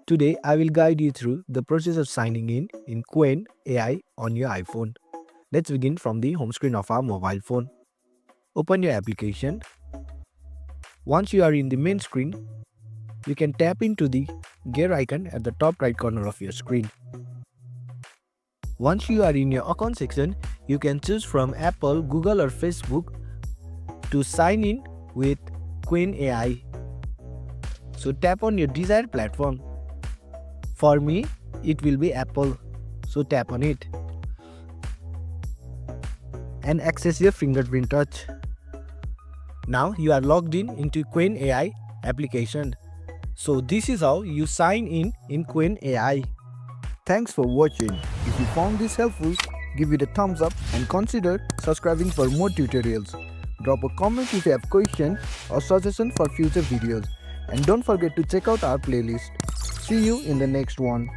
Today, I will guide you through the process of signing in Qwen AI on your iPhone. Let's begin from the home screen of our mobile phone. Open your application. Once you are in the main screen, you can tap into the gear icon at the top right corner of your screen. Once you are in your account section, you can choose from Apple, Google or Facebook to sign in with Qwen AI. So tap on your desired platform. For me, it will be Apple. So tap on it and access your fingerprint touch. Now you are logged in into Qwen AI application. So this is how you sign in Qwen AI. Thanks for watching. If you found this helpful, give it a thumbs up and consider subscribing for more tutorials. Drop a comment if you have question or suggestion for future videos. And don't forget to check out our playlist. See you in the next one.